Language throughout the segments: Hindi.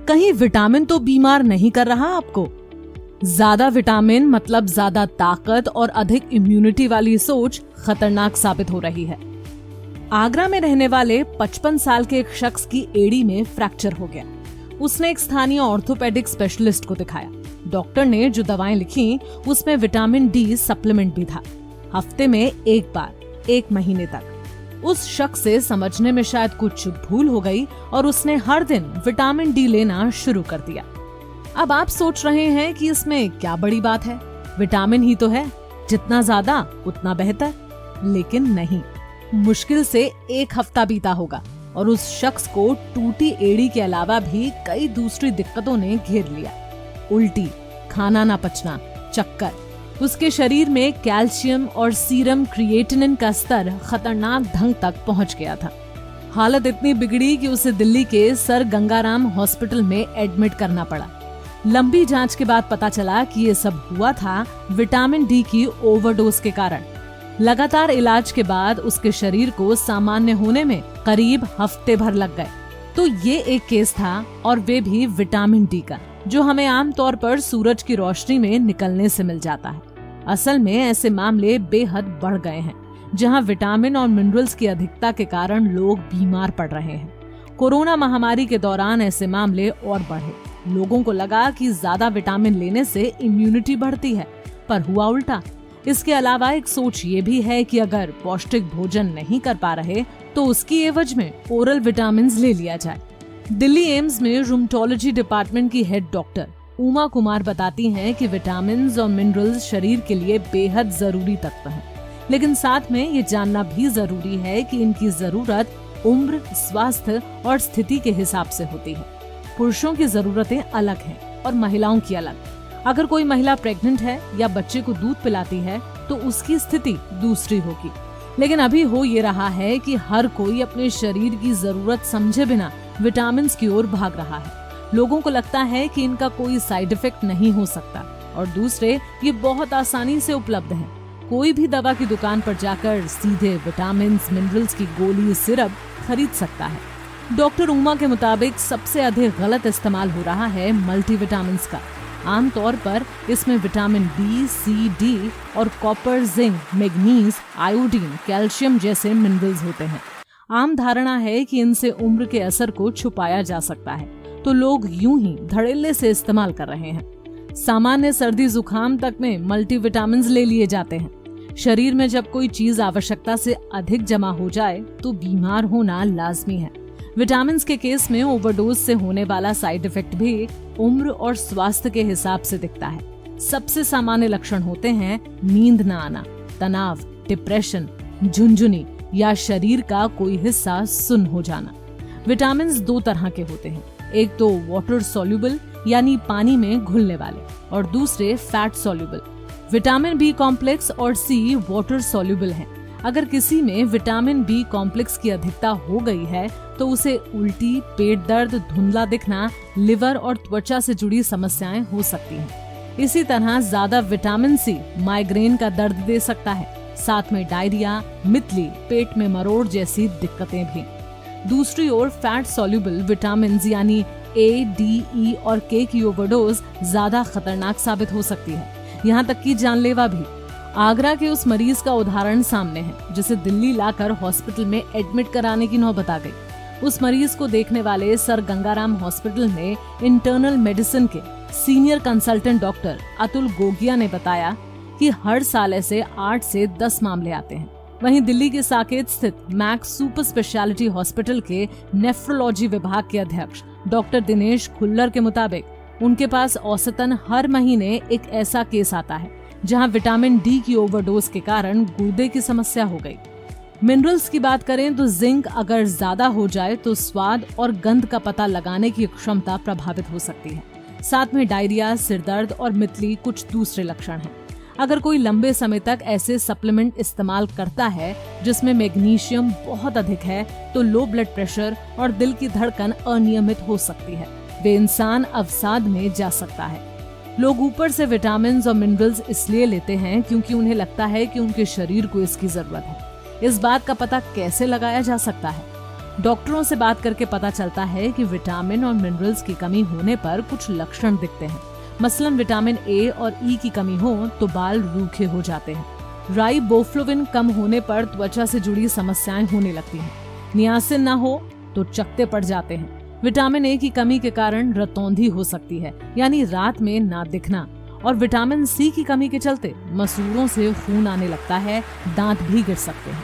कहीं विटामिन तो बीमार नहीं कर रहा आपको? ज्यादा विटामिन मतलब ज्यादा ताकत और अधिक इम्यूनिटी वाली सोच खतरनाक साबित हो रही है। आगरा में रहने वाले 55 साल के एक शख्स की एड़ी में फ्रैक्चर हो गया। उसने एक स्थानीय ऑर्थोपेडिक स्पेशलिस्ट को दिखाया। डॉक्टर ने जो दवाएं लिखी उसमें विटामिन डी सप्लीमेंट भी था, हफ्ते में एक बार, 1 महीने तक। उस शख्स से समझने में शायद कुछ भूल हो गई और उसने हर दिन विटामिन डी लेना शुरू कर दिया। अब आप सोच रहे हैं कि इसमें क्या बड़ी बात है, विटामिन ही तो है, जितना ज्यादा उतना बेहतर। लेकिन नहीं, मुश्किल से 1 हफ्ता बीता होगा और उस शख्स को टूटी एड़ी के अलावा भी कई दूसरी दिक्कतों ने घेर लिया। उल्टी, खाना ना पचना, चक्कर। उसके शरीर में कैल्शियम और सीरम क्रिएटिनिन का स्तर खतरनाक ढंग तक पहुंच गया था। हालत इतनी बिगड़ी कि उसे दिल्ली के सर गंगाराम हॉस्पिटल में एडमिट करना पड़ा। लंबी जांच के बाद पता चला कि ये सब हुआ था विटामिन डी की ओवरडोज के कारण। लगातार इलाज के बाद उसके शरीर को सामान्य होने में करीब हफ्ते भर लग गए। तो ये एक केस था, और वे भी विटामिन डी का, जो हमें आमतौर पर सूरज की रोशनी में निकलने से मिल जाता है। असल में ऐसे मामले बेहद बढ़ गए हैं, जहां विटामिन और मिनरल्स की अधिकता के कारण लोग बीमार पड़ रहे हैं। कोरोना महामारी के दौरान ऐसे मामले और बढ़े। लोगों को लगा कि ज्यादा विटामिन लेने से इम्यूनिटी बढ़ती है, पर हुआ उल्टा। इसके अलावा एक सोच ये भी है कि अगर पौष्टिक भोजन नहीं कर पा रहे तो उसकी एवज में ओरल विटामिन ले लिया जाए। दिल्ली एम्स में रूमेटोलॉजी डिपार्टमेंट की हेड डॉक्टर उमा कुमार बताती हैं कि विटामिन और मिनरल्स शरीर के लिए बेहद जरूरी तत्व हैं, लेकिन साथ में ये जानना भी जरूरी है कि इनकी जरूरत उम्र, स्वास्थ्य और स्थिति के हिसाब से होती है। पुरुषों की जरूरतें अलग हैं और महिलाओं की अलग। अगर कोई महिला प्रेग्नेंट है या बच्चे को दूध पिलाती है तो उसकी स्थिति दूसरी होगी। लेकिन अभी हो ये रहा है कि हर कोई अपने शरीर की जरूरत समझे बिना विटामिन की ओर भाग रहा है। लोगों को लगता है कि इनका कोई साइड इफेक्ट नहीं हो सकता, और दूसरे ये बहुत आसानी से उपलब्ध हैं। कोई भी दवा की दुकान पर जाकर सीधे विटामिन मिनरल्स की गोली, सिरप खरीद सकता है। डॉक्टर उमा के मुताबिक सबसे अधिक गलत इस्तेमाल हो रहा है मल्टीविटामिन का। आमतौर पर इसमें विटामिन बी, सी, डी और copper, zinc, manganese, iodine, calcium जैसे मिनरल्स होते हैं। आम धारणा है कि इनसे उम्र के असर को छुपाया जा सकता है, तो लोग यूं ही धड़ल्ले से इस्तेमाल कर रहे हैं। सामान्य सर्दी जुकाम तक में मल्टीविटामिन ले लिए जाते हैं। शरीर में जब कोई चीज आवश्यकता से अधिक जमा हो जाए तो बीमार होना लाजमी है। विटामिन के केस में ओवरडोज से होने वाला साइड इफेक्ट भी उम्र और स्वास्थ्य के हिसाब से दिखता है। सबसे सामान्य लक्षण होते हैं नींद न आना, तनाव, डिप्रेशन, झुनझुनी या शरीर का कोई हिस्सा सुन्न हो जाना। विटामिन 2 तरह के होते हैं, एक तो वाटर सॉल्युबल यानी पानी में घुलने वाले, और दूसरे fat soluble. Vitamin B complex और सी वाटर सॉल्युबल हैं। अगर किसी में विटामिन बी कॉम्प्लेक्स की अधिकता हो गई है तो उसे उल्टी, पेट दर्द, धुंधला दिखना, लिवर और त्वचा से जुड़ी समस्याएं हो सकती हैं। इसी तरह ज्यादा विटामिन सी माइग्रेन का दर्द दे सकता है, साथ में डायरिया, मितली, पेट में मरोड़ जैसी दिक्कतें भी। दूसरी ओर फैट सॉल्युबल विटामिन यानी ए, डी, ई और के की ओवरडोज ज्यादा खतरनाक साबित हो सकती है, यहाँ तक कि जानलेवा भी। आगरा के उस मरीज का उदाहरण सामने है जिसे दिल्ली लाकर हॉस्पिटल में एडमिट कराने की नौबत आ गई। उस मरीज को देखने वाले सर गंगाराम हॉस्पिटल में इंटरनल मेडिसिन के senior consultant doctor Atul Gogia ने बताया कि हर साल ऐसे 8 से 10 मामले आते हैं। वहीं दिल्ली के साकेत स्थित मैक्स सुपर स्पेशलिटी हॉस्पिटल के नेफ्रोलॉजी विभाग के अध्यक्ष डॉक्टर दिनेश खुल्लर के मुताबिक उनके पास औसतन हर महीने एक ऐसा केस आता है जहां विटामिन डी की ओवरडोज के कारण गुर्दे की समस्या हो गई। मिनरल्स की बात करें तो जिंक अगर ज्यादा हो जाए तो स्वाद और गंध का पता लगाने की क्षमता प्रभावित हो सकती है। साथ में डायरिया, सिरदर्द और मितली कुछ दूसरे लक्षण हैं। अगर कोई लंबे समय तक ऐसे सप्लीमेंट इस्तेमाल करता है जिसमें मैग्नीशियम बहुत अधिक है तो लो ब्लड प्रेशर और दिल की धड़कन अनियमित हो सकती है। वे इंसान अवसाद में जा सकता है। लोग ऊपर से विटामिन और मिनरल्स इसलिए लेते हैं क्योंकि उन्हें लगता है कि उनके शरीर को इसकी जरूरत है। इस बात का पता कैसे लगाया जा सकता है? डॉक्टरों से बात करके पता चलता है कि विटामिन और मिनरल्स की कमी होने पर कुछ लक्षण दिखते हैं। मसलन विटामिन ए और ई की कमी हो तो बाल रूखे हो जाते हैं। राइबोफ्लाविन कम होने पर त्वचा से जुड़ी समस्याएं होने लगती हैं। नियासिन ना हो तो चकत्ते पड़ जाते हैं। विटामिन ए की कमी के कारण रतौंधी हो सकती है, यानी रात में ना दिखना। और विटामिन सी की कमी के चलते मसूड़ों से खून आने लगता है, दांत भी गिर सकते हैं।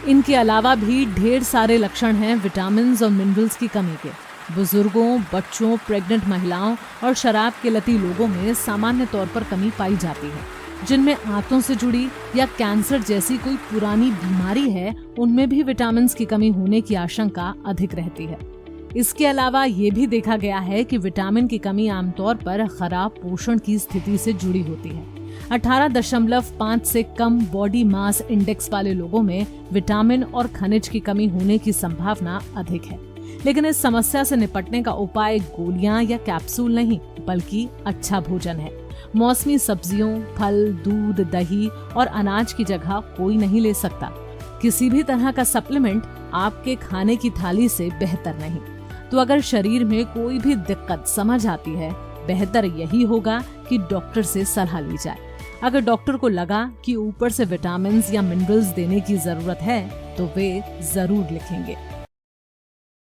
इनके अलावा भी ढेर सारे लक्षण हैं विटामिन और मिनरल्स की कमी के। बुजुर्गों, बच्चों, प्रेग्नेंट महिलाओं और शराब के लती लोगों में सामान्य तौर पर कमी पाई जाती है। जिनमें आंतों से जुड़ी या कैंसर जैसी कोई पुरानी बीमारी है, उनमें भी विटामिन की कमी होने की आशंका अधिक रहती है। इसके अलावा ये भी देखा गया है कि विटामिन की कमी आमतौर पर खराब पोषण की स्थिति से जुड़ी होती है। 18.5 से कम बॉडी मास इंडेक्स वाले लोगों में विटामिन और खनिज की कमी होने की संभावना अधिक है। लेकिन इस समस्या से निपटने का उपाय गोलियां या कैप्सूल नहीं, बल्कि अच्छा भोजन है। मौसमी सब्जियों, फल, दूध, दही और अनाज की जगह कोई नहीं ले सकता। किसी भी तरह का सप्लीमेंट आपके खाने की थाली से बेहतर नहीं। तो अगर शरीर में कोई भी दिक्कत समझ आती है, बेहतर यही होगा कि डॉक्टर से सलाह ली जाए। अगर डॉक्टर को लगा कि ऊपर से विटामिन या मिनरल्स देने की जरूरत है, तो वे जरूर लिखेंगे।